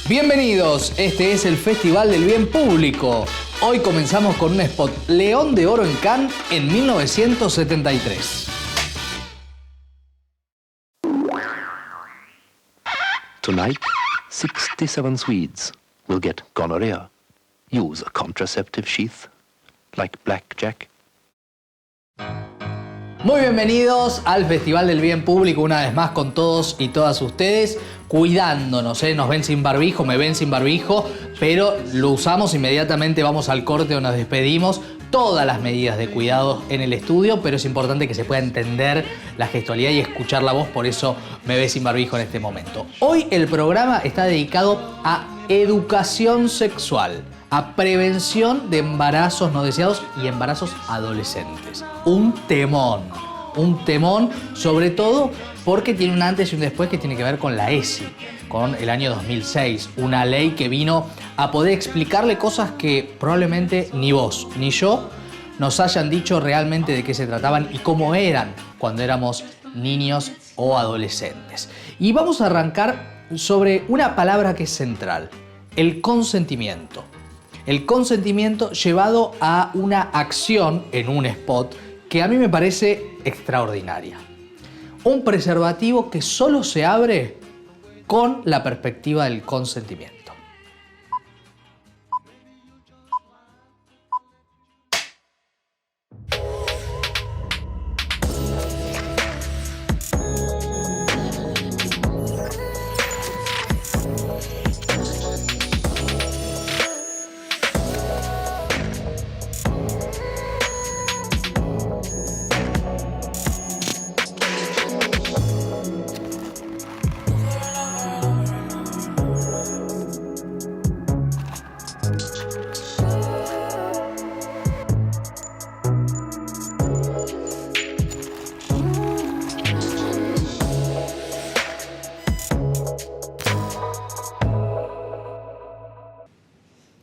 Bienvenidos, este es el Festival del Bien Público. Hoy comenzamos con un spot León de Oro en Cannes en 1973. Tonight, 67 Swedes will get gonorrhea. Use a contraceptive sheath, like blackjack. Muy bienvenidos al Festival del Bien Público, una vez más con todos y todas ustedes, cuidándonos, nos ven sin barbijo, me ven sin barbijo, pero lo usamos inmediatamente, vamos al corte o nos despedimos. Todas las medidas de cuidado en el estudio, pero es importante que se pueda entender la gestualidad y escuchar la voz, por eso me ve sin barbijo en este momento. Hoy el programa está dedicado a educación sexual, a prevención de embarazos no deseados y embarazos adolescentes. Un temón, sobre todo porque tiene un antes y un después que tiene que ver con la ESI, con el año 2006, una ley que vino a poder explicarle cosas que probablemente ni vos ni yo nos hayan dicho realmente de qué se trataban y cómo eran cuando éramos niños o adolescentes. Y vamos a arrancar sobre una palabra que es central, el consentimiento. El consentimiento llevado a una acción en un spot que a mí me parece extraordinaria. Un preservativo que solo se abre con la perspectiva del consentimiento.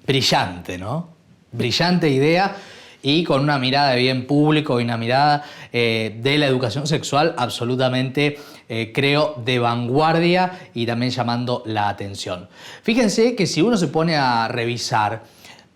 Brillante, ¿no? Brillante idea y con una mirada de bien público y una mirada de la educación sexual absolutamente, creo, de vanguardia y también llamando la atención. Fíjense que si uno se pone a revisar,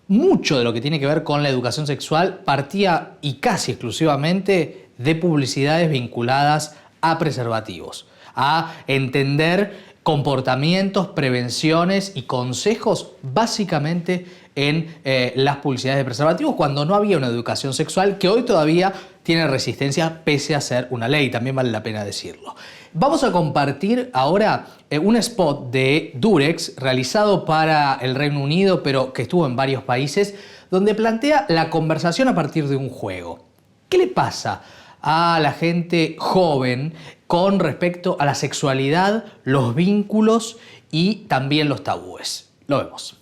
mucho de lo que tiene que ver con la educación sexual partía y casi exclusivamente de publicidades vinculadas a preservativos, a entender comportamientos, prevenciones y consejos básicamente en las publicidades de preservativos cuando no había una educación sexual que hoy todavía tiene resistencia pese a ser una ley, también vale la pena decirlo. Vamos a compartir ahora un spot de Durex realizado para el Reino Unido pero que estuvo en varios países donde plantea la conversación a partir de un juego. ¿Qué le pasa a la gente joven con respecto a la sexualidad, los vínculos y también los tabúes? Lo vemos.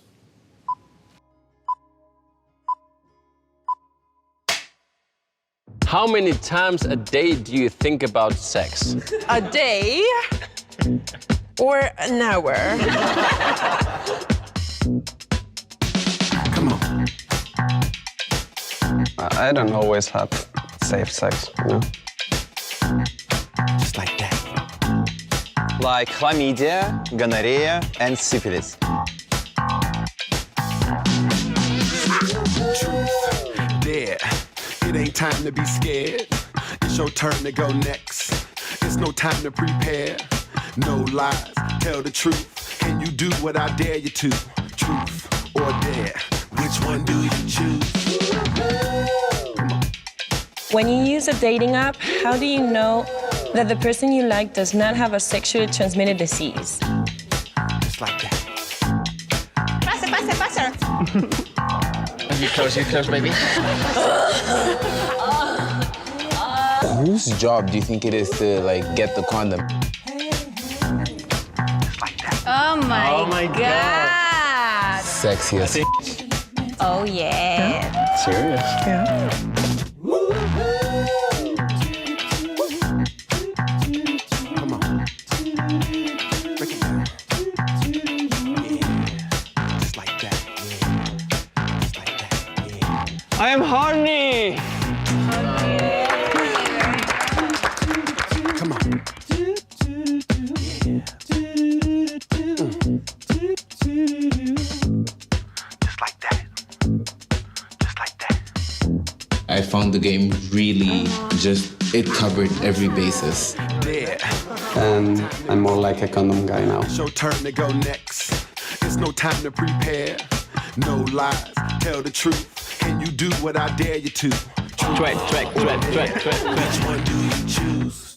How many times a day do you think about sex? A day or an hour? Come on. I don't always have safe sex, you know? Just like that. Like chlamydia, gonorrhea, and syphilis. Dead. It ain't time to be scared. It's your turn to go next. It's no time to prepare. No lies, tell the truth. Can you do what I dare you to? Truth or dare? Which one do you choose? When you use a dating app, how do you know that the person you like does not have a sexually transmitted disease? Just like that. Pase. You close, baby. Whose job do you think it is to, like, get the condom? Oh my God. Sexiest. Oh yeah. Serious? Yeah. Come on. Break it down. Yeah. Just like that. Yeah. Just like that. Yeah. I am horny. Come on. Yeah. won the game really it covered every basis. Dare. And I'm more like a condom guy now. It's your turn to go next. It's no time to prepare. No lies, tell the truth. Can you do what I dare you to? Track. Which one do you choose?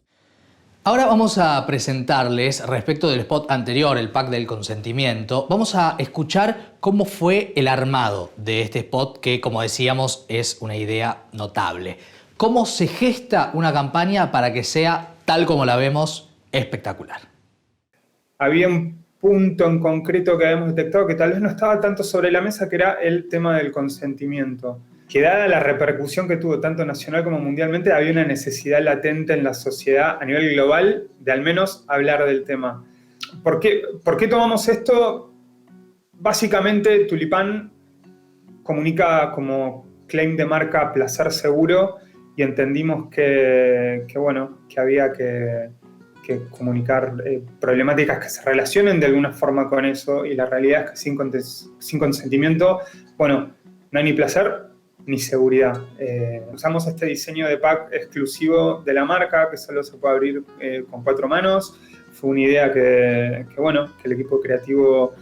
Ahora vamos a presentarles, respecto del spot anterior, el pack del consentimiento, vamos a escuchar cómo fue el armado de este spot que, como decíamos, es una idea notable. Cómo se gesta una campaña para que sea, tal como la vemos, espectacular. Había un punto en concreto que habíamos detectado que tal vez no estaba tanto sobre la mesa, que era el tema del consentimiento. Que dada la repercusión que tuvo tanto nacional como mundialmente, había una necesidad latente en la sociedad a nivel global de al menos hablar del tema. ¿Por qué tomamos esto? Básicamente, Tulipán comunica como claim de marca placer seguro y entendimos que había que comunicar problemáticas que se relacionen de alguna forma con eso, y la realidad es que sin consentimiento, no hay ni placer ni seguridad. Usamos este diseño de pack exclusivo de la marca, que solo se puede abrir con 4 manos. Fue una idea que el equipo creativo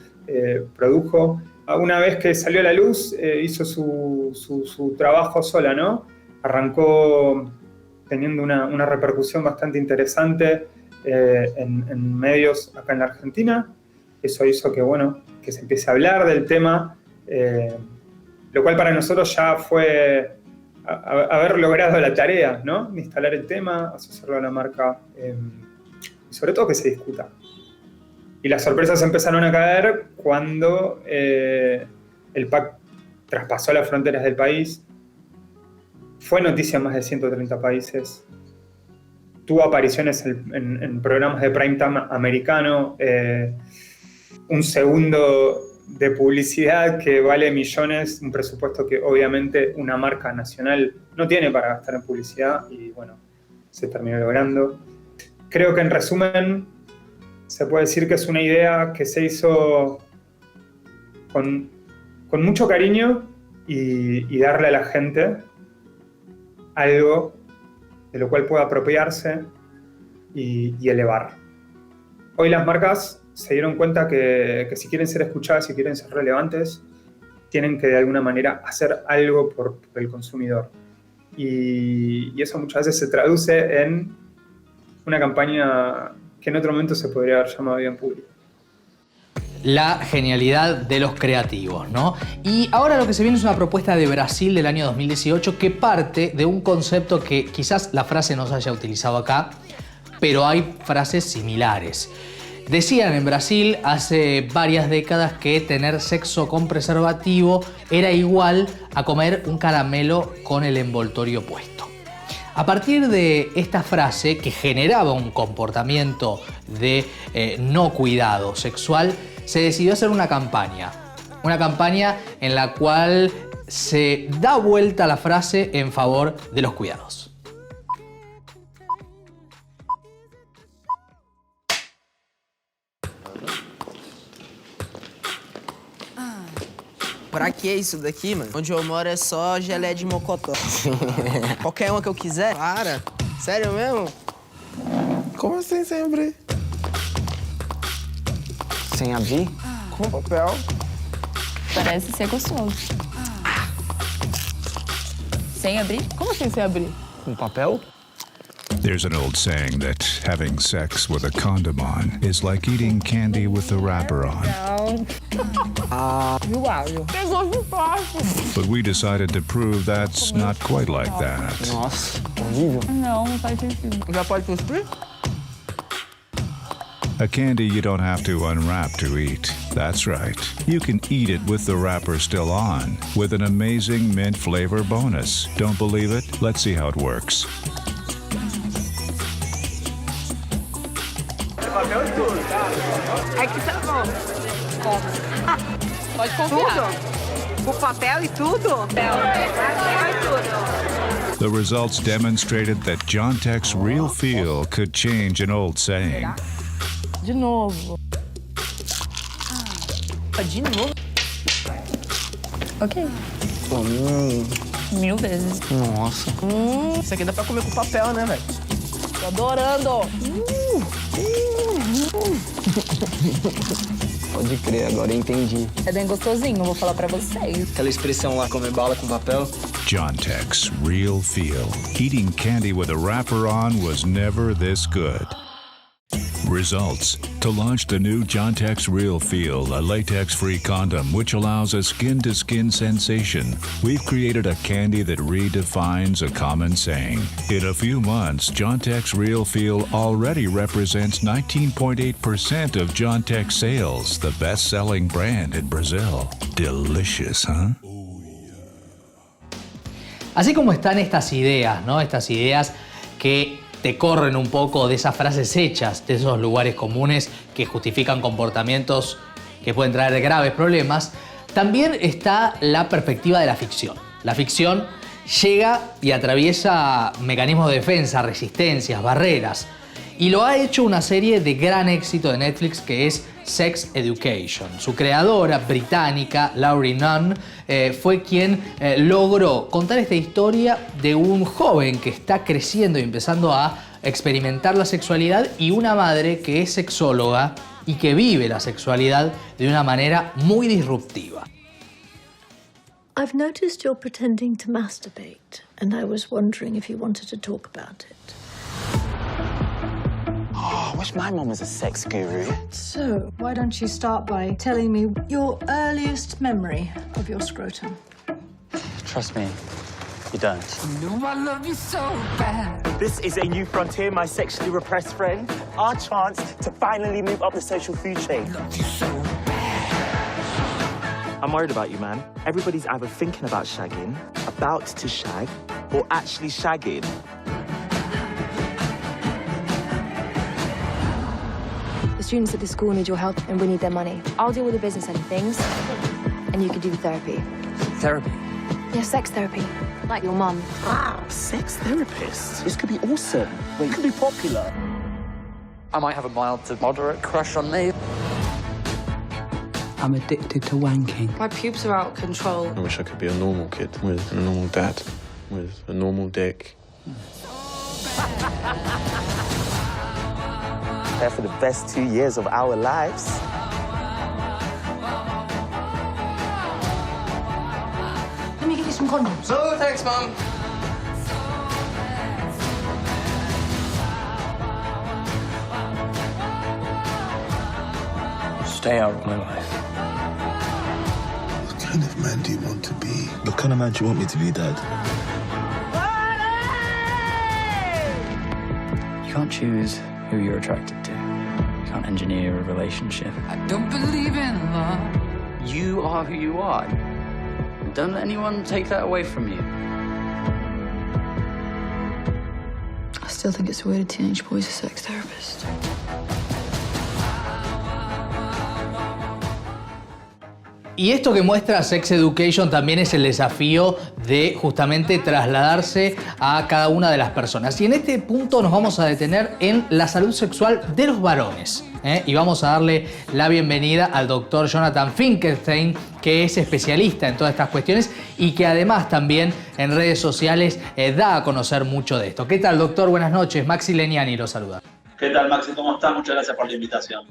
produjo. Una vez que salió a la luz, hizo su trabajo sola, ¿no? Arrancó teniendo una repercusión bastante interesante en medios acá en la Argentina. Eso hizo que se empiece a hablar del tema, lo cual para nosotros ya fue haber logrado la tarea, ¿no? De instalar el tema, asociarlo a la marca, y sobre todo que se discuta. Y las sorpresas empezaron a caer cuando el pack traspasó las fronteras del país. Fue noticia en más de 130 países. Tuvo apariciones en programas de prime time americano. Un segundo de publicidad que vale millones, un presupuesto que obviamente una marca nacional no tiene para gastar en publicidad, y se terminó logrando. Creo que en resumen se puede decir que es una idea que se hizo con mucho cariño y darle a la gente algo de lo cual pueda apropiarse y elevar. Hoy las marcas se dieron cuenta que si quieren ser escuchadas, si quieren ser relevantes, tienen que de alguna manera hacer algo por el consumidor. Y eso muchas veces se traduce en una campaña que en otro momento se podría haber llamado bien público. La genialidad de los creativos, ¿no? Y ahora lo que se viene es una propuesta de Brasil del año 2018 que parte de un concepto que quizás la frase no se haya utilizado acá, pero hay frases similares. Decían en Brasil hace varias décadas que tener sexo con preservativo era igual a comer un caramelo con el envoltorio puesto. A partir de esta frase, que generaba un comportamiento de no cuidado sexual, se decidió hacer una campaña en la cual se da vuelta la frase en favor de los cuidados. Pra que isso daqui, mano? Onde eu moro é só gelé de mocotó. Qualquer uma que eu quiser. Para. Sério mesmo? Como assim sem abrir? Sem abrir? Com papel. Parece ser gostoso. Sem abrir? Como assim sem abrir? Com papel? There's an old saying that having sex with a condom on is like eating candy with the wrapper on. Viu o áudio? Resolve fácil. But we decided to prove that's not quite like that. Nossa, horrível. Não faz sentido. Já pode cuspir? A candy you don't have to unwrap to eat. That's right. You can eat it with the wrapper still on, with an amazing mint flavor bonus. Don't believe it? Let's see how it works. Aqui tá bom. Pode confiar. Tudo? O papel e tudo? Vai tudo. The results demonstrated that Jontech's real feel could change an old saying. De novo. De novo? Ok. Mil vezes. Nossa. Isso aqui dá pra comer com papel, né, velho? Tô adorando. Pode crer, agora eu entendi. É bem gostosinho, vou falar pra vocês. Aquela expressão lá, comer bala com papel. Jontex Real Feel. Eating candy with a wrapper on was never this good. Results. To launch the new Jontex Real Feel, a latex-free condom which allows a skin-to-skin sensation, we've created a candy that redefines a common saying. In a few months, Jontex Real Feel already represents 19.8% of Jontex sales, the best-selling brand in Brazil. Delicious, huh? Así como están estas ideas, ¿no? Estas ideas que te corren un poco de esas frases hechas, de esos lugares comunes que justifican comportamientos que pueden traer graves problemas, también está la perspectiva de la ficción. La ficción llega y atraviesa mecanismos de defensa, resistencias, barreras. Y lo ha hecho una serie de gran éxito de Netflix que es Sex Education. Su creadora británica, Laurie Nunn, fue quien logró contar esta historia de un joven que está creciendo y empezando a experimentar la sexualidad y una madre que es sexóloga y que vive la sexualidad de una manera muy disruptiva. I've noticed you're pretending to masturbate, and I was wondering if you wanted to talk about it. Oh, I wish my mum was a sex guru. So, why don't you start by telling me your earliest memory of your scrotum? Trust me, you don't. No, I love you so bad. This is a new frontier, my sexually repressed friend. Our chance to finally move up the social food chain. Love you so bad. I'm worried about you, man. Everybody's either thinking about shagging, about to shag, or actually shagging. The students at the school need your help and we need their money. I'll deal with the business end of things, and you can do the therapy. Therapy? Yeah, sex therapy. Like your mum. Wow, sex therapist. This could be awesome. It could be popular. I might have a mild to moderate crush on me. I'm addicted to wanking. My pubes are out of control. I wish I could be a normal kid with a normal dad, with a normal dick. Prepare for the best 2 years of our lives. Let me get you some condoms. Oh, thanks, Mum. Stay out of my life. What kind of man do you want to be? What kind of man do you want me to be, Dad? You can't choose who you're attracted to. You can't engineer a relationship. I don't believe in love. You are who you are. Don't let anyone take that away from you. I still think it's weird a teenage boy's a sex therapist. Y esto que muestra Sex Education también es el desafío de justamente trasladarse a cada una de las personas. Y en este punto nos vamos a detener en la salud sexual de los varones. Y vamos a darle la bienvenida al doctor Jonathan Finkelstein, que es especialista en todas estas cuestiones y que además también en redes sociales da a conocer mucho de esto. ¿Qué tal, doctor? Buenas noches. Maxi Leniani lo saluda. ¿Qué tal, Maxi? ¿Cómo estás? Muchas gracias por la invitación.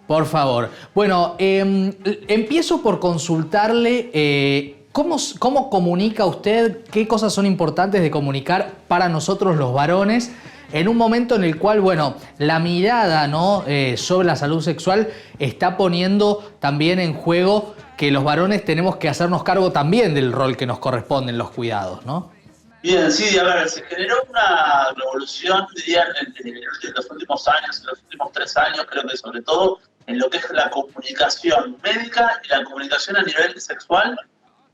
Por favor. Bueno, empiezo por consultarle cómo comunica usted, qué cosas son importantes de comunicar para nosotros los varones en un momento en el cual, bueno, la mirada, ¿no? Sobre la salud sexual está poniendo también en juego que los varones tenemos que hacernos cargo también del rol que nos corresponde en los cuidados, ¿no? Bien, sí, a ver, se generó una revolución, diría, en los últimos años, en los últimos 3 años, creo que sobre todo en lo que es la comunicación médica y la comunicación a nivel sexual,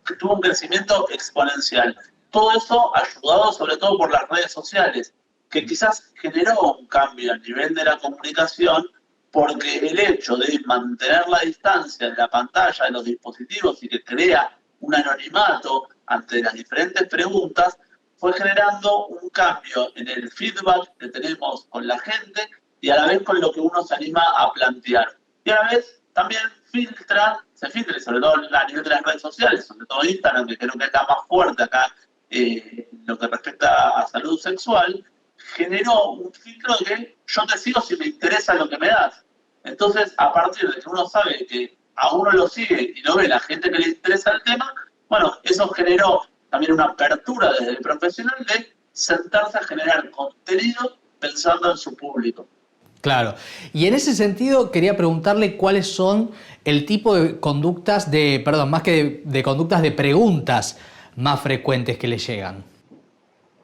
que tuvo un crecimiento exponencial. Todo eso ayudado sobre todo por las redes sociales, que quizás generó un cambio a nivel de la comunicación, porque el hecho de mantener la distancia de la pantalla de los dispositivos y que crea un anonimato ante las diferentes preguntas, fue generando un cambio en el feedback que tenemos con la gente y a la vez con lo que uno se anima a plantear. Y a la vez también filtra, sobre todo a nivel de las redes sociales, sobre todo Instagram, que creo que es la más fuerte acá en lo que respecta a salud sexual, generó un filtro de que yo te sigo si me interesa lo que me das. Entonces, a partir de que uno sabe que a uno lo sigue y lo ve la gente que le interesa el tema, bueno, eso generó también una apertura desde el profesional de sentarse a generar contenido pensando en su público. Claro. Y en ese sentido quería preguntarle cuáles son el tipo de conductas más que de conductas, de preguntas más frecuentes que le llegan.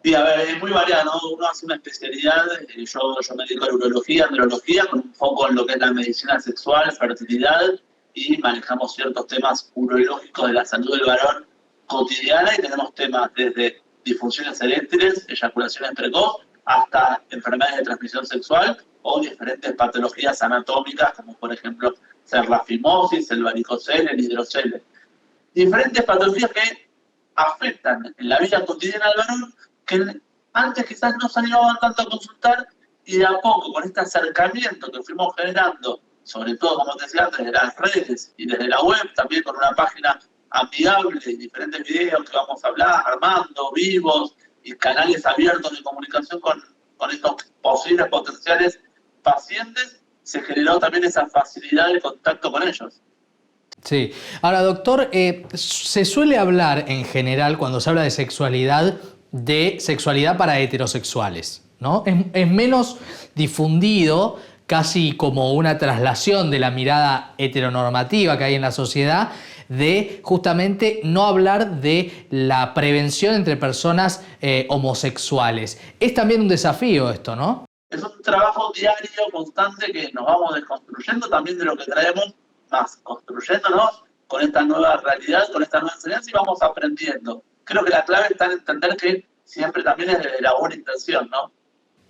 Sí, a ver, es muy variado, ¿no? Uno hace una especialidad, yo me dedico a urología, andrología, con un foco en lo que es la medicina sexual, fertilidad, y manejamos ciertos temas urológicos de la salud del varón cotidiana, y tenemos temas desde disfunciones eréctiles, eyaculaciones precoz, hasta enfermedades de transmisión sexual o diferentes patologías anatómicas, como por ejemplo ser la fimosis, el varicocele, el hidrocele. Diferentes patologías que afectan en la vida cotidiana del varón, que antes quizás no se animaban tanto a consultar, y de a poco, con este acercamiento que fuimos generando, sobre todo, como te decía antes, desde las redes y desde la web, también con una página amigable, diferentes videos que vamos a hablar, armando, vivos, y canales abiertos de comunicación con estos posibles potenciales pacientes, se generó también esa facilidad de contacto con ellos. Sí. Ahora, doctor, se suele hablar en general, cuando se habla de sexualidad para heterosexuales, ¿no? Es menos difundido, casi como una traslación de la mirada heteronormativa que hay en la sociedad, de justamente no hablar de la prevención entre personas homosexuales. Es también un desafío esto, ¿no? Es un trabajo diario, constante, que nos vamos desconstruyendo también de lo que traemos, más construyéndonos con esta nueva realidad, con esta nueva enseñanza, y vamos aprendiendo. Creo que la clave está en entender que siempre también es desde la buena intención, ¿no?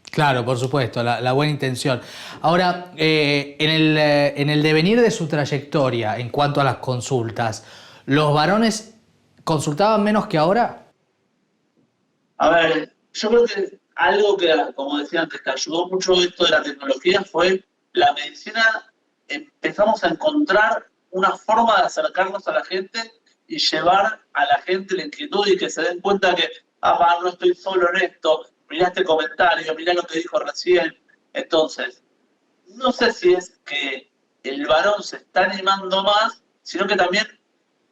Claro, por supuesto, la buena intención. Ahora, en el devenir de su trayectoria en cuanto a las consultas, ¿los varones consultaban menos que ahora? A ver, yo creo que algo que, como decía antes, que ayudó mucho esto de la tecnología fue la medicina. Empezamos a encontrar una forma de acercarnos a la gente y llevar a la gente la inquietud, y que se den cuenta que, no estoy solo en esto, mirá este comentario, mirá lo que dijo recién. Entonces, no sé si es que el varón se está animando más, sino que también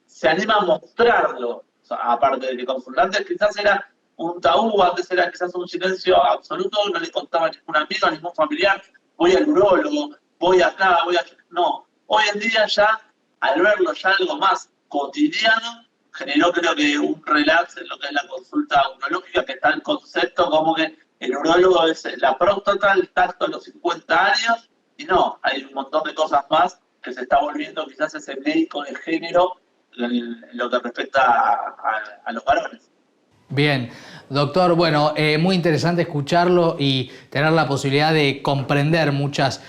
se anima a mostrarlo. O sea, aparte de que consultantes quizás era un tabú, antes era quizás un silencio absoluto, no le contaba a ningún amigo, a ningún familiar, voy al urólogo, voy acá, voy allá. No, hoy en día ya, al verlo ya algo más cotidiano, generó, creo que, un relax en lo que es la consulta urológica, que está el concepto como que el urólogo es la próstata, el tacto a los 50 años, y no, hay un montón de cosas más que se está volviendo quizás ese médico de género en lo que respecta a los varones. Bien, doctor, bueno, muy interesante escucharlo y tener la posibilidad de comprender muchas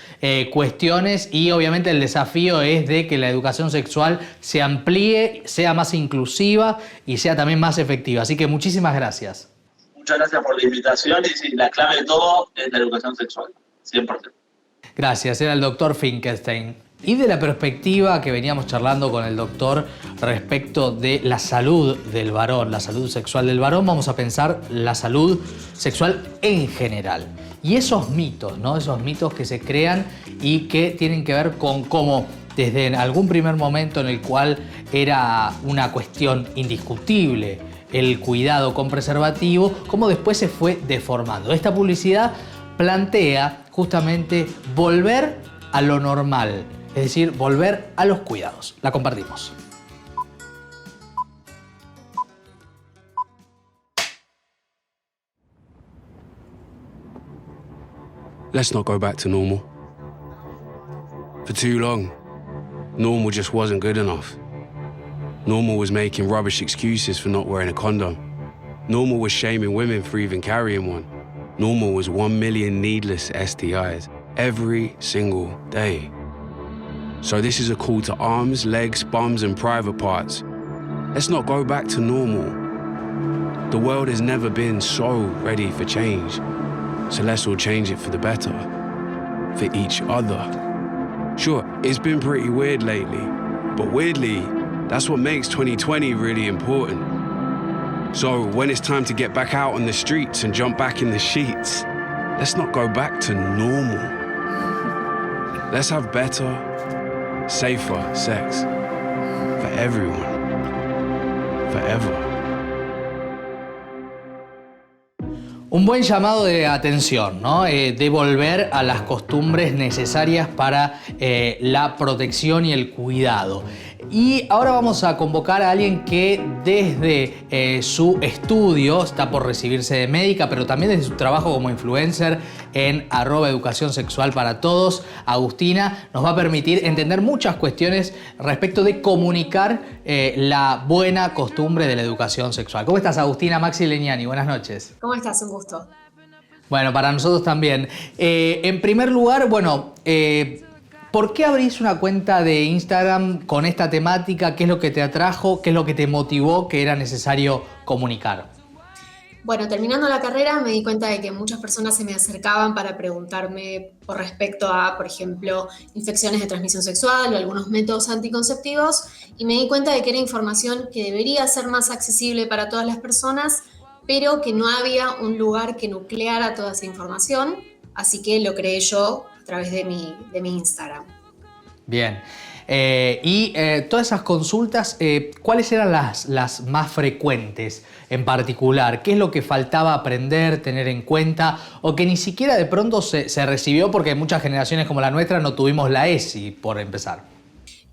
cuestiones, y obviamente el desafío es de que la educación sexual se amplíe, sea más inclusiva y sea también más efectiva. Así que muchísimas gracias. Muchas gracias por la invitación, y sí, la clave de todo es la educación sexual, 100%. Gracias, era el doctor Finkelstein. Y de la perspectiva que veníamos charlando con el doctor respecto de la salud del varón, la salud sexual del varón, vamos a pensar la salud sexual en general. Y esos mitos, ¿no? Esos mitos que se crean y que tienen que ver con cómo desde algún primer momento en el cual era una cuestión indiscutible el cuidado con preservativo, cómo después se fue deformando. Esta publicidad plantea justamente volver a lo normal, es decir, volver a los cuidados. La compartimos. Let's not go back to normal. For too long, normal just wasn't good enough. Normal was making rubbish excuses for not wearing a condom. Normal was shaming women for even carrying one. Normal was 1 million needless STIs every single day. So this is a call to arms, legs, bums, and private parts. Let's not go back to normal. The world has never been so ready for change. So let's all change it for the better, for each other, Sure, it's been pretty weird lately, but weirdly, that's what makes 2020 really important. So when it's time to get back out on the streets and jump back in the sheets, let's not go back to normal. Let's have better, safer sex for everyone, forever. Un buen llamado de atención, ¿no? De volver a las costumbres necesarias para la protección y el cuidado. Y ahora vamos a convocar a alguien que desde su estudio, está por recibirse de médica, pero también desde su trabajo como influencer en @educación sexual para todos, Agustina, nos va a permitir entender muchas cuestiones respecto de comunicar la buena costumbre de la educación sexual. ¿Cómo estás, Agustina? Maxi Legnani, buenas noches. ¿Cómo estás? Un gusto. Bueno, para nosotros también. En primer lugar, bueno, ¿por qué abrís una cuenta de Instagram con esta temática? ¿Qué es lo que te atrajo? ¿Qué es lo que te motivó que era necesario comunicar? Bueno, terminando la carrera me di cuenta de que muchas personas se me acercaban para preguntarme por respecto a, por ejemplo, infecciones de transmisión sexual o algunos métodos anticonceptivos, y me di cuenta de que era información que debería ser más accesible para todas las personas, pero que no había un lugar que nucleara toda esa información, así que lo creé yo a través de mi Instagram. Bien. Todas esas consultas, ¿cuáles eran las más frecuentes en particular? ¿Qué es lo que faltaba aprender, tener en cuenta? O que ni siquiera de pronto se recibió porque muchas generaciones como la nuestra no tuvimos la ESI, por empezar.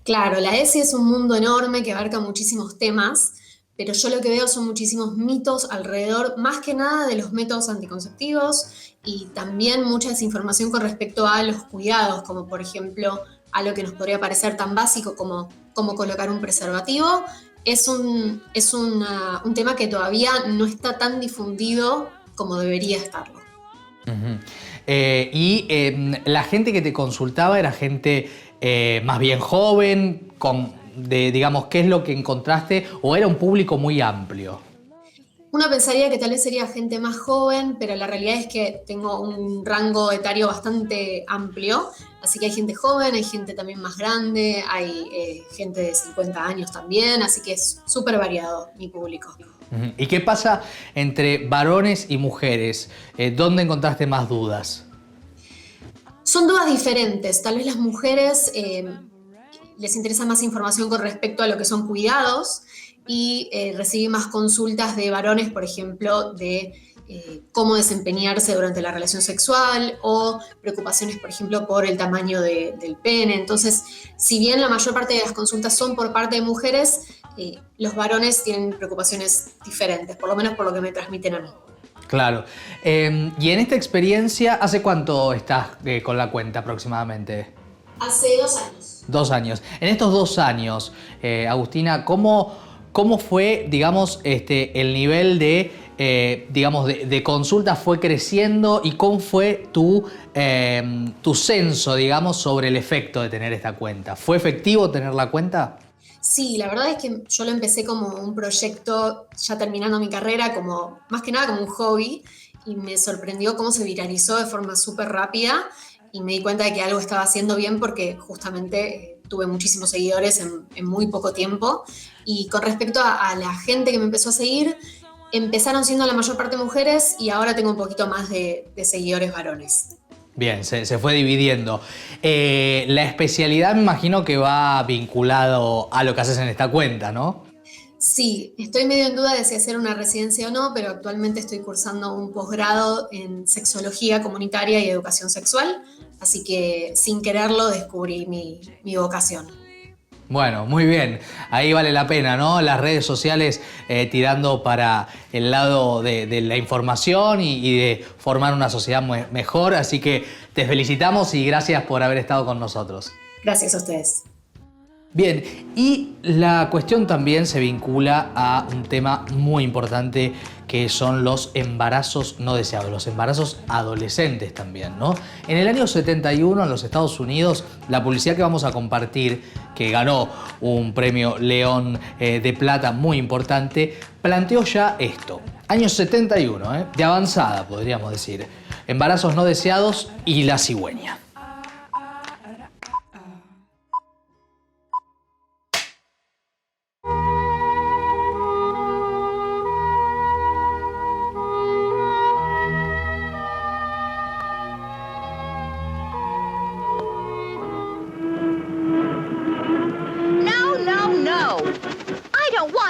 Claro, la ESI es un mundo enorme que abarca muchísimos temas, pero yo lo que veo son muchísimos mitos alrededor, más que nada de los métodos anticonceptivos, y también mucha desinformación con respecto a los cuidados, como por ejemplo algo que nos podría parecer tan básico como colocar un preservativo. Es un tema que todavía no está tan difundido como debería estarlo. Uh-huh. La gente que te consultaba era gente más bien joven, digamos, ¿qué es lo que encontraste? ¿O era un público muy amplio? Uno pensaría que tal vez sería gente más joven, pero la realidad es que tengo un rango etario bastante amplio, así que hay gente joven, hay gente también más grande, hay gente de 50 años también, así que es súper variado mi público. ¿Y qué pasa entre varones y mujeres? ¿Dónde encontraste más dudas? Son dudas diferentes, tal vez las mujeres les interesa más información con respecto a lo que son cuidados, y recibí más consultas de varones, por ejemplo, de cómo desempeñarse durante la relación sexual, o preocupaciones, por ejemplo, por el tamaño del pene. Entonces, si bien la mayor parte de las consultas son por parte de mujeres, los varones tienen preocupaciones diferentes, por lo menos por lo que me transmiten a mí. Claro. Y en esta experiencia, ¿hace cuánto estás con la cuenta aproximadamente? Hace 2 años. 2 años. En estos 2 años, Agustina, ¿cómo fue, digamos, el nivel de consultas fue creciendo y cómo fue tu censo, digamos, sobre el efecto de tener esta cuenta? ¿Fue efectivo tener la cuenta? Sí, la verdad es que yo lo empecé como un proyecto ya terminando mi carrera, más que nada como un hobby, y me sorprendió cómo se viralizó de forma súper rápida y me di cuenta de que algo estaba haciendo bien porque justamente tuve muchísimos seguidores en muy poco tiempo. Y con respecto a la gente que me empezó a seguir, empezaron siendo la mayor parte mujeres y ahora tengo un poquito más de seguidores varones. Bien, se fue dividiendo. La especialidad me imagino que va vinculado a lo que haces en esta cuenta, ¿no? Sí, estoy medio en duda de si hacer una residencia o no, pero actualmente estoy cursando un posgrado en sexología comunitaria y educación sexual, así que sin quererlo descubrí mi vocación. Bueno, muy bien. Ahí vale la pena, ¿no? Las redes sociales tirando para el lado de la información y de formar una sociedad mejor. Así que te felicitamos y gracias por haber estado con nosotros. Gracias a ustedes. Bien, y la cuestión también se vincula a un tema muy importante que son los embarazos no deseados, los embarazos adolescentes también, ¿no? En el año 71 en los Estados Unidos, la publicidad que vamos a compartir, que ganó un premio León de Plata muy importante, planteó ya esto. Año 71, de avanzada podríamos decir. Embarazos no deseados y la cigüeña.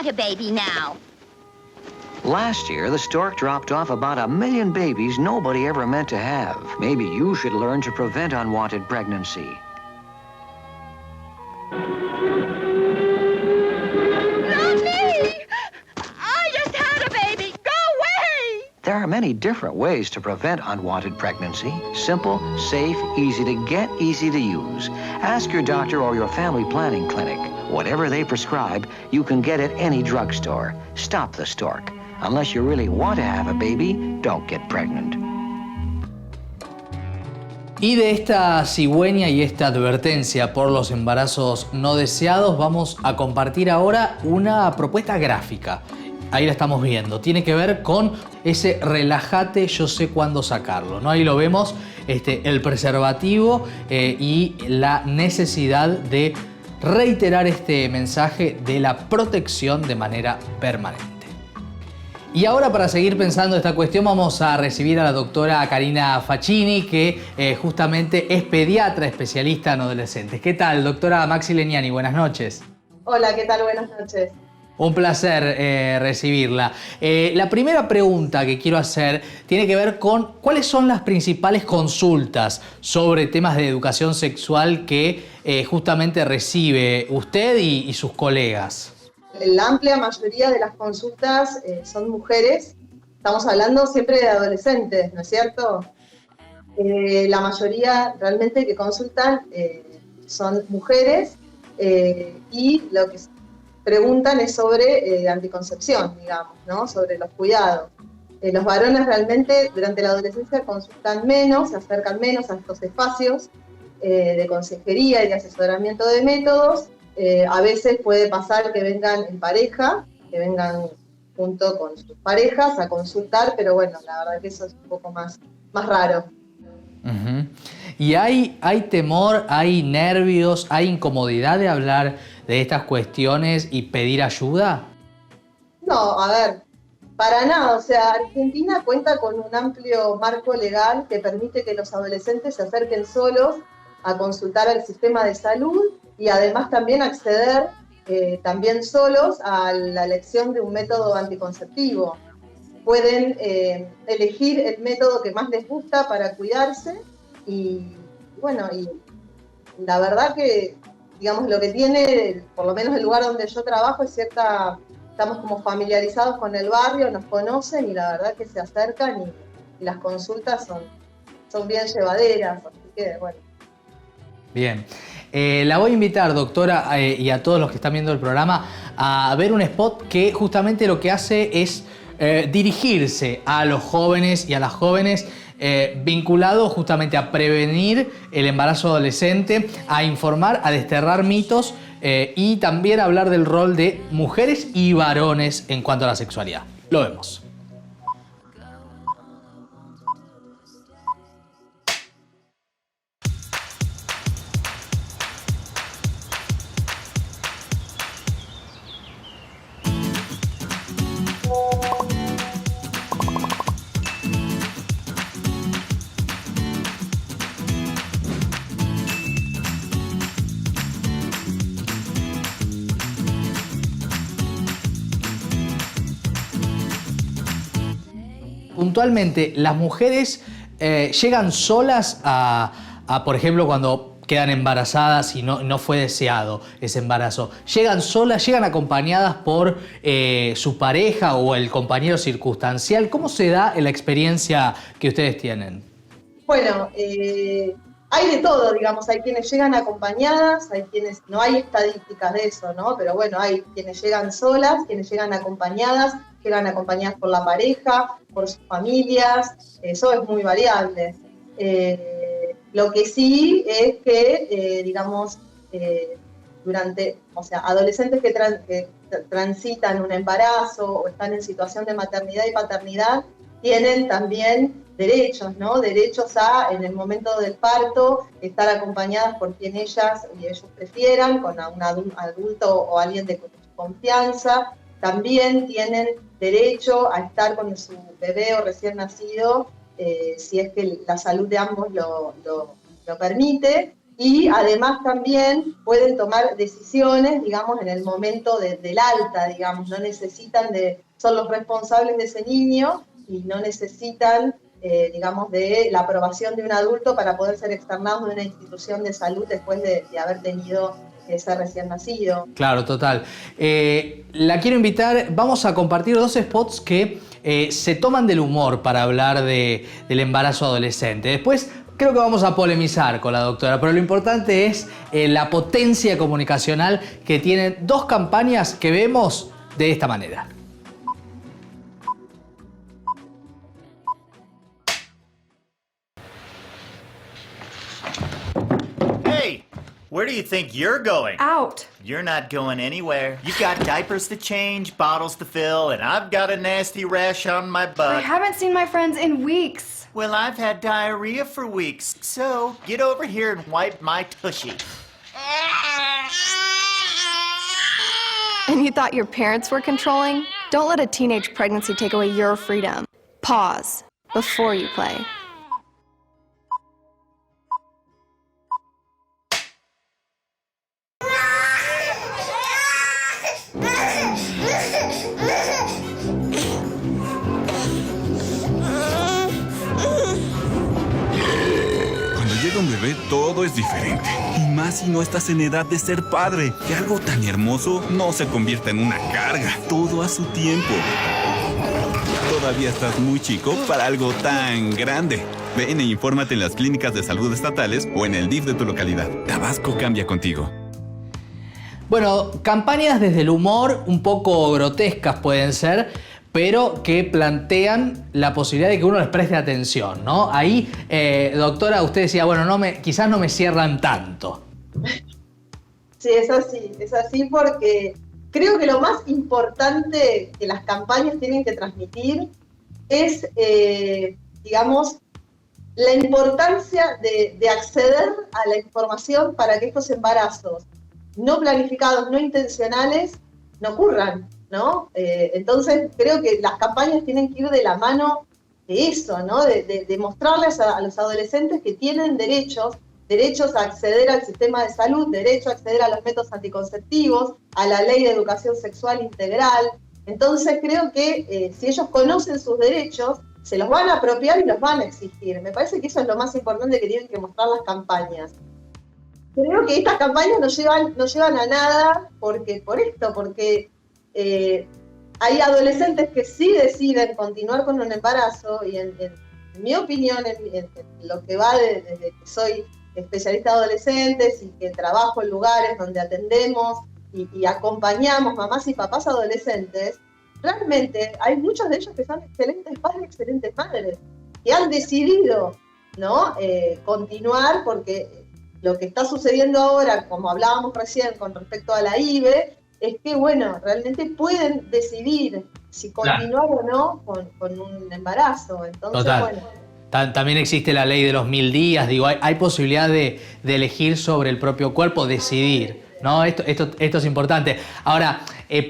want a baby now. Last year, the stork dropped off about 1 million babies nobody ever meant to have. Maybe you should learn to prevent unwanted pregnancy. Not me! I just had a baby! Go away! There are many different ways to prevent unwanted pregnancy. Simple, safe, easy to get, easy to use. Ask your doctor or your family planning clinic. Whatever they prescribe, you can get at any drugstore. Stop the stork. Unless you really want to have a baby, don't get pregnant. Y de esta cigüeña y esta advertencia por los embarazos no deseados, vamos a compartir ahora una propuesta gráfica. Ahí la estamos viendo. Tiene que ver con ese relájate, yo sé cuándo sacarlo, ¿no? Ahí lo vemos, el preservativo y la necesidad de reiterar este mensaje de la protección de manera permanente. Y ahora, para seguir pensando esta cuestión, vamos a recibir a la doctora Karina Faccini, que justamente es pediatra especialista en adolescentes. ¿Qué tal, doctora Maxi Legnani? Buenas noches. Hola, ¿qué tal? Buenas noches. Un placer recibirla. La primera pregunta que quiero hacer tiene que ver con cuáles son las principales consultas sobre temas de educación sexual que justamente recibe usted y sus colegas. La amplia mayoría de las consultas son mujeres. Estamos hablando siempre de adolescentes, ¿no es cierto? La mayoría realmente que consultan son mujeres y lo que preguntan es sobre anticoncepción, digamos, ¿no? Sobre los cuidados. Los varones realmente durante la adolescencia consultan menos, se acercan menos a estos espacios de consejería y de asesoramiento de métodos. A veces puede pasar que vengan en pareja, que vengan junto con sus parejas a consultar, pero bueno, la verdad que eso es un poco más raro. Uh-huh. ¿Y hay temor, hay nervios, hay incomodidad de hablar de estas cuestiones y pedir ayuda? No, a ver, para nada. O sea, Argentina cuenta con un amplio marco legal que permite que los adolescentes se acerquen solos a consultar al sistema de salud y además también acceder también solos a la elección de un método anticonceptivo. Pueden elegir el método que más les gusta para cuidarse y bueno, y la verdad que, digamos, lo que tiene, por lo menos el lugar donde yo trabajo, es estamos como familiarizados con el barrio, nos conocen y la verdad que se acercan y las consultas son bien llevaderas, así que bueno. Bien. La voy a invitar, doctora, y a todos los que están viendo el programa a ver un spot que justamente lo que hace es dirigirse a los jóvenes y a las jóvenes vinculado justamente a prevenir el embarazo adolescente, a informar, a desterrar mitos y también a hablar del rol de mujeres y varones en cuanto a la sexualidad. Lo vemos. Puntualmente, las mujeres llegan solas a, por ejemplo, cuando quedan embarazadas y no fue deseado ese embarazo. ¿Llegan solas, llegan acompañadas por su pareja o el compañero circunstancial? ¿Cómo se da en la experiencia que ustedes tienen? Bueno, hay de todo, digamos. Hay quienes llegan acompañadas, hay quienes, no hay estadísticas de eso, ¿no? Pero bueno, hay quienes llegan solas, quienes llegan acompañadas por la pareja, por sus familias, eso es muy variable. Lo que sí es que, digamos, adolescentes que transitan un embarazo o están en situación de maternidad y paternidad, tienen también derechos, ¿no? Derechos a, en el momento del parto, estar acompañadas por quien ellas y ellos prefieran, con un adulto o alguien de confianza. También tienen derecho a estar con su bebé o recién nacido, si es que la salud de ambos lo permite. y además también pueden tomar decisiones, digamos, en el momento del alta, digamos, no necesitan son los responsables de ese niño y no necesitan, digamos, de la aprobación de un adulto para poder ser externados de una institución de salud después de haber tenido ese recién nacido. Claro, total. La quiero invitar, vamos a compartir 2 spots que se toman del humor para hablar del embarazo adolescente. Después creo que vamos a polemizar con la doctora, pero lo importante es la potencia comunicacional que tienen 2 campañas que vemos de esta manera. Hey, where do you think you're going? Out. You're not going anywhere. You've got diapers to change, bottles to fill, and I've got a nasty rash on my butt. I haven't seen my friends in weeks. Well, I've had diarrhea for weeks, so get over here and wipe my tushy. And you thought your parents were controlling? Don't let a teenage pregnancy take away your freedom. Pause before you play. Cuando llega un bebé, todo es diferente. Y más si no estás en edad de ser padre. Que algo tan hermoso no se convierta en una carga. Todo a su tiempo. Todavía estás muy chico para algo tan grande. Ven e infórmate en las clínicas de salud estatales o en el DIF de tu localidad. Tabasco cambia contigo. Bueno, campañas desde el humor, un poco grotescas pueden ser, pero que plantean la posibilidad de que uno les preste atención, ¿no? Ahí, doctora, usted decía, bueno, quizás no me cierran tanto. Sí, es así porque creo que lo más importante que las campañas tienen que transmitir es, digamos, la importancia de acceder a la información para que estos embarazos no planificados, no intencionales, no ocurran, ¿no? Entonces creo que las campañas tienen que ir de la mano de eso, ¿no? De mostrarles a los adolescentes que tienen derechos a acceder al sistema de salud, derecho a acceder a los métodos anticonceptivos, a la ley de educación sexual integral. Entonces creo que si ellos conocen sus derechos, se los van a apropiar y los van a exigir. Me parece que eso es lo más importante que tienen que mostrar las campañas. Creo que estas campañas no llevan a nada porque hay adolescentes que sí deciden continuar con un embarazo y en mi opinión, en lo que va desde que soy especialista de adolescentes y que trabajo en lugares donde atendemos y acompañamos mamás y papás adolescentes, realmente hay muchos de ellos que son excelentes padres, excelentes madres, que han decidido, ¿no? Continuar porque lo que está sucediendo ahora, como hablábamos recién con respecto a la IVE, es que, bueno, realmente pueden decidir si continuar o no con un embarazo. Entonces, total. Bueno. También existe la ley de los 1000 días, digo, hay posibilidad de elegir sobre el propio cuerpo, decidir, ¿no? Esto es importante. Ahora,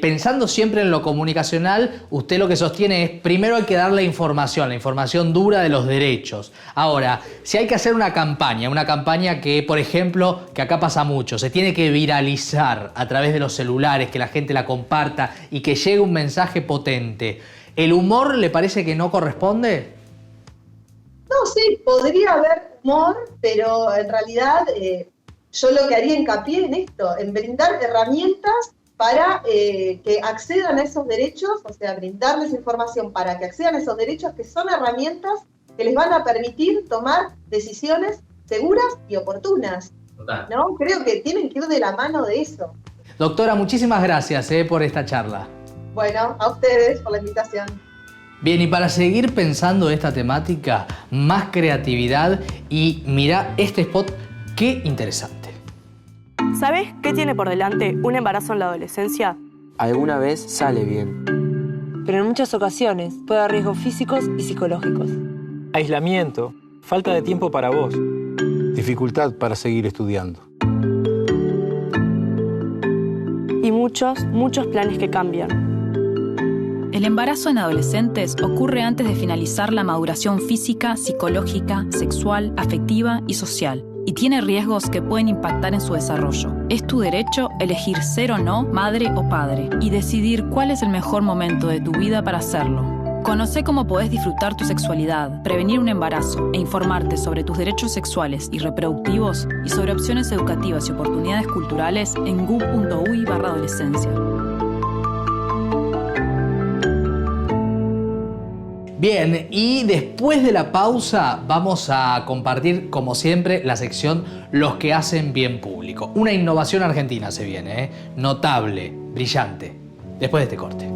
pensando siempre en lo comunicacional, usted lo que sostiene es, primero hay que dar la información dura de los derechos. Ahora, si hay que hacer una campaña que, por ejemplo, que acá pasa mucho, se tiene que viralizar a través de los celulares, que la gente la comparta y que llegue un mensaje potente, ¿el humor le parece que no corresponde? No, sí, podría haber humor, pero en realidad yo lo que haría hincapié en esto, en brindar herramientas para que accedan a esos derechos, o sea, brindarles información para que accedan a esos derechos, que son herramientas que les van a permitir tomar decisiones seguras y oportunas. Total. ¿No? Creo que tienen que ir de la mano de eso. Doctora, muchísimas gracias por esta charla. Bueno, a ustedes por la invitación. Bien, y para seguir pensando esta temática, más creatividad y mirá este spot, qué interesante. ¿Sabes qué tiene por delante un embarazo en la adolescencia? Alguna vez sale bien. Pero en muchas ocasiones puede haber riesgos físicos y psicológicos. Aislamiento, falta de tiempo para vos, dificultad para seguir estudiando. Y muchos planes que cambian. El embarazo en adolescentes ocurre antes de finalizar la maduración física, psicológica, sexual, afectiva y social. y tiene riesgos que pueden impactar en su desarrollo. Es tu derecho elegir ser o no madre o padre y decidir cuál es el mejor momento de tu vida para hacerlo. Conoce cómo podés disfrutar tu sexualidad, prevenir un embarazo e informarte sobre tus derechos sexuales y reproductivos y sobre opciones educativas y oportunidades culturales en gu.ui/adolescencia. Bien, y después de la pausa vamos a compartir, como siempre, la sección Los que hacen bien público. Una innovación argentina se viene, notable, brillante. Después de este corte.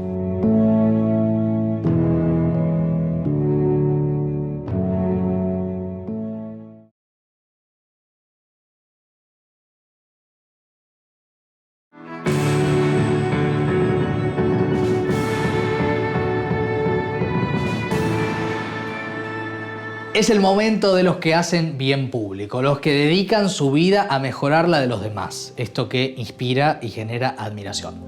Es el momento de los que hacen bien público, los que dedican su vida a mejorar la de los demás. Esto que inspira y genera admiración.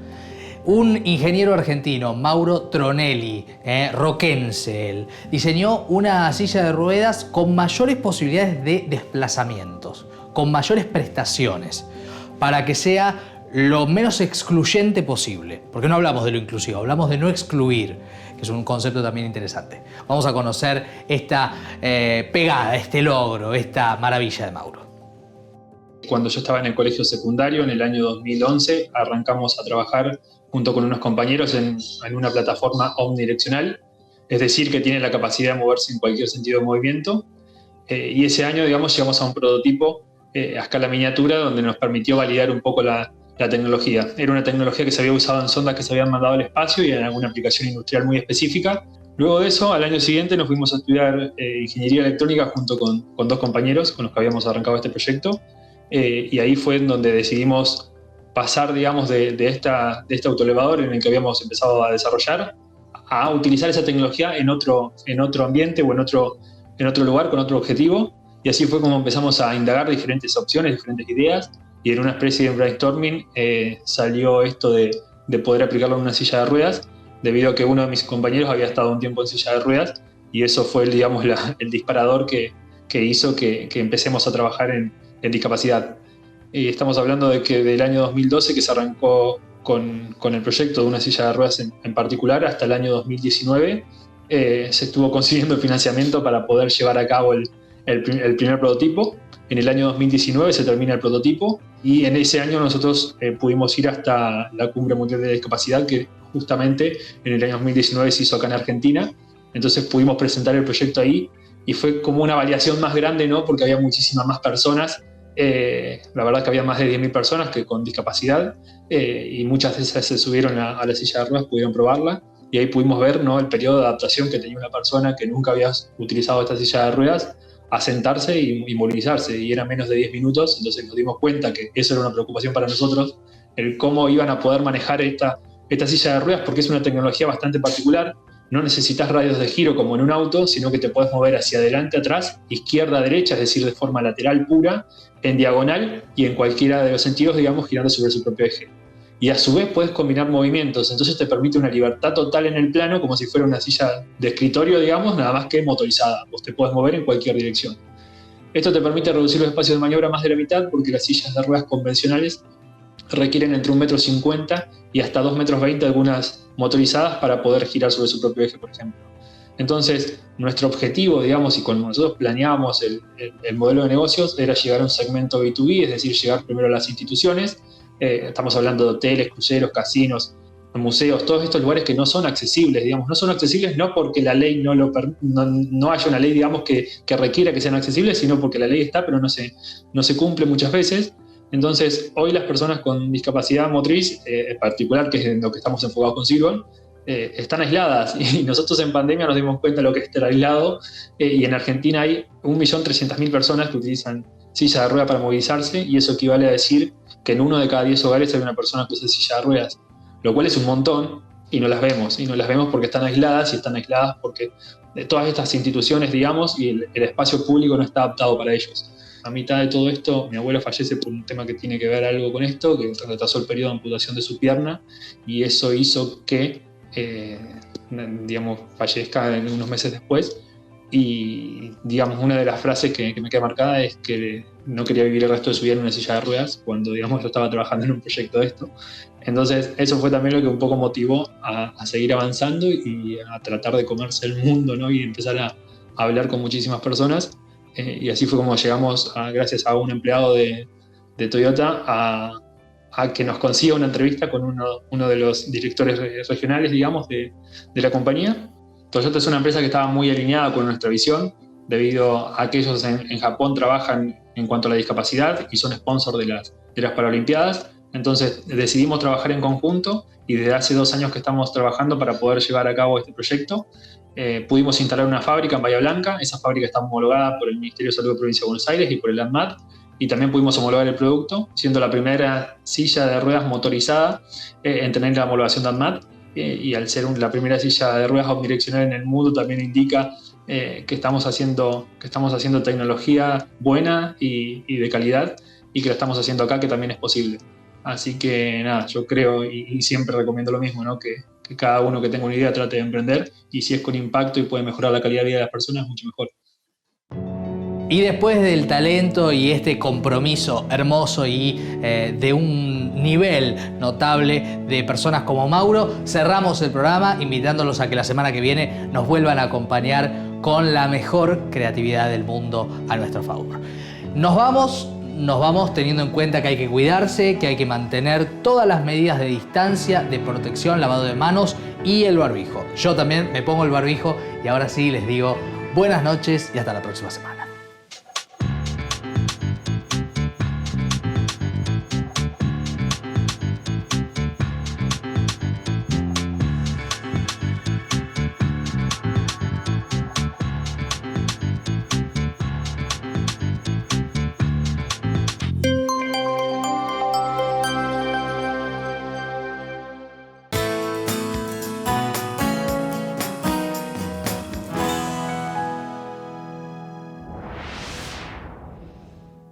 Un ingeniero argentino, Mauro Tronelli, roquense él, diseñó una silla de ruedas con mayores posibilidades de desplazamientos, con mayores prestaciones, para que sea lo menos excluyente posible. Porque no hablamos de lo inclusivo, hablamos de no excluir, que es un concepto también interesante. Vamos a conocer esta pegada, este logro, esta maravilla de Mauro. Cuando yo estaba en el colegio secundario, en el año 2011, arrancamos a trabajar junto con unos compañeros en una plataforma omnidireccional, es decir, que tiene la capacidad de moverse en cualquier sentido de movimiento. Y ese año, digamos, llegamos a un prototipo a escala miniatura donde nos permitió validar un poco la tecnología. Era una tecnología que se había usado en sondas que se habían mandado al espacio y en alguna aplicación industrial muy específica. Luego de eso, al año siguiente nos fuimos a estudiar ingeniería electrónica junto con dos compañeros con los que habíamos arrancado este proyecto. Y ahí fue en donde decidimos pasar, digamos, de este autoelevador en el que habíamos empezado a desarrollar a utilizar esa tecnología en otro ambiente o en otro lugar con otro objetivo. Y así fue como empezamos a indagar diferentes opciones, diferentes ideas. Y en una especie de brainstorming salió esto de poder aplicarlo en una silla de ruedas, debido a que uno de mis compañeros había estado un tiempo en silla de ruedas, y eso fue, digamos, el disparador que hizo que empecemos a trabajar en discapacidad. Y estamos hablando de que del año 2012, que se arrancó con el proyecto de una silla de ruedas en particular, hasta el año 2019, se estuvo consiguiendo el financiamiento para poder llevar a cabo el primer prototipo. En el año 2019 se termina el prototipo y en ese año nosotros pudimos ir hasta la Cumbre Mundial de Discapacidad, que justamente en el año 2019 se hizo acá en Argentina. Entonces pudimos presentar el proyecto ahí y fue como una validación más grande, ¿no? Porque había muchísimas más personas. La verdad que había más de 10.000 personas que con discapacidad y muchas de esas se subieron a la silla de ruedas, pudieron probarla y ahí pudimos ver, ¿no?, el periodo de adaptación que tenía una persona que nunca había utilizado esta silla de ruedas a sentarse y movilizarse, y era menos de 10 minutos. Entonces nos dimos cuenta que eso era una preocupación para nosotros, el cómo iban a poder manejar esta silla de ruedas, porque es una tecnología bastante particular. No necesitas radios de giro como en un auto, sino que te puedes mover hacia adelante, atrás, izquierda, derecha, es decir, de forma lateral pura, en diagonal y en cualquiera de los sentidos, digamos, girando sobre su propio eje. Y a su vez puedes combinar movimientos, entonces te permite una libertad total en el plano, como si fuera una silla de escritorio, digamos, nada más que motorizada. Vos te puedes mover en cualquier dirección. Esto te permite reducir los espacios de maniobra más de la mitad, porque las sillas de ruedas convencionales requieren entre 1,50 m y hasta 2,20 m algunas motorizadas para poder girar sobre su propio eje, por ejemplo. Entonces, nuestro objetivo, digamos, y cuando nosotros planeábamos el modelo de negocios, era llegar a un segmento B2B, es decir, llegar primero a las instituciones. Estamos hablando de hoteles, cruceros, casinos, museos, todos estos lugares que no son accesibles, digamos. No son accesibles no porque la ley no haya una ley, digamos, que requiera que sean accesibles, sino porque la ley está, pero no se cumple muchas veces. Entonces, hoy las personas con discapacidad motriz, en particular, que es en lo que estamos enfocados con Silvan, están aisladas, y nosotros en pandemia nos dimos cuenta de lo que es estar aislado, y en Argentina hay 1.300.000 personas que utilizan silla de ruedas para movilizarse, y eso equivale a decir que en 1 de cada 10 hogares hay una persona que usa silla de ruedas, lo cual es un montón, y no las vemos porque están aisladas, y están aisladas porque todas estas instituciones, digamos, y el espacio público no está adaptado para ellos. A mitad de todo esto, mi abuelo fallece por un tema que tiene que ver algo con esto, que retrasó el periodo de amputación de su pierna, y eso hizo que, digamos, fallezca unos meses después. Y, digamos, una de las frases que me queda marcada es que no quería vivir el resto de su vida en una silla de ruedas cuando, digamos, yo estaba trabajando en un proyecto de esto. Entonces, eso fue también lo que un poco motivó a seguir avanzando y a tratar de comerse el mundo, ¿no? Y empezar a hablar con muchísimas personas. Y así fue como llegamos, gracias a un empleado de Toyota, a que nos consiga una entrevista con uno de los directores regionales, digamos, de la compañía. Toyota es una empresa que estaba muy alineada con nuestra visión, debido a que ellos en Japón trabajan en cuanto a la discapacidad y son sponsor de las Paralimpiadas. Entonces decidimos trabajar en conjunto y desde hace 2 años que estamos trabajando para poder llevar a cabo este proyecto. Pudimos instalar una fábrica en Bahía Blanca. Esa fábrica está homologada por el Ministerio de Salud de Provincia de Buenos Aires y por el ANMAT, y también pudimos homologar el producto, siendo la primera silla de ruedas motorizada en tener la homologación de ANMAT. Y al ser la primera silla de ruedas omnidireccional en el mundo, también indica que estamos haciendo tecnología buena y de calidad, y que lo estamos haciendo acá, que también es posible. Así que nada, yo creo y siempre recomiendo lo mismo, ¿no? Que cada uno que tenga una idea trate de emprender, y si es con impacto y puede mejorar la calidad de vida de las personas, mucho mejor. Y después del talento y este compromiso hermoso y de un nivel notable de personas como Mauro, cerramos el programa invitándolos a que la semana que viene nos vuelvan a acompañar con la mejor creatividad del mundo a nuestro favor. Nos vamos teniendo en cuenta que hay que cuidarse, que hay que mantener todas las medidas de distancia, de protección, lavado de manos y el barbijo. Yo también me pongo el barbijo y ahora sí les digo buenas noches y hasta la próxima semana.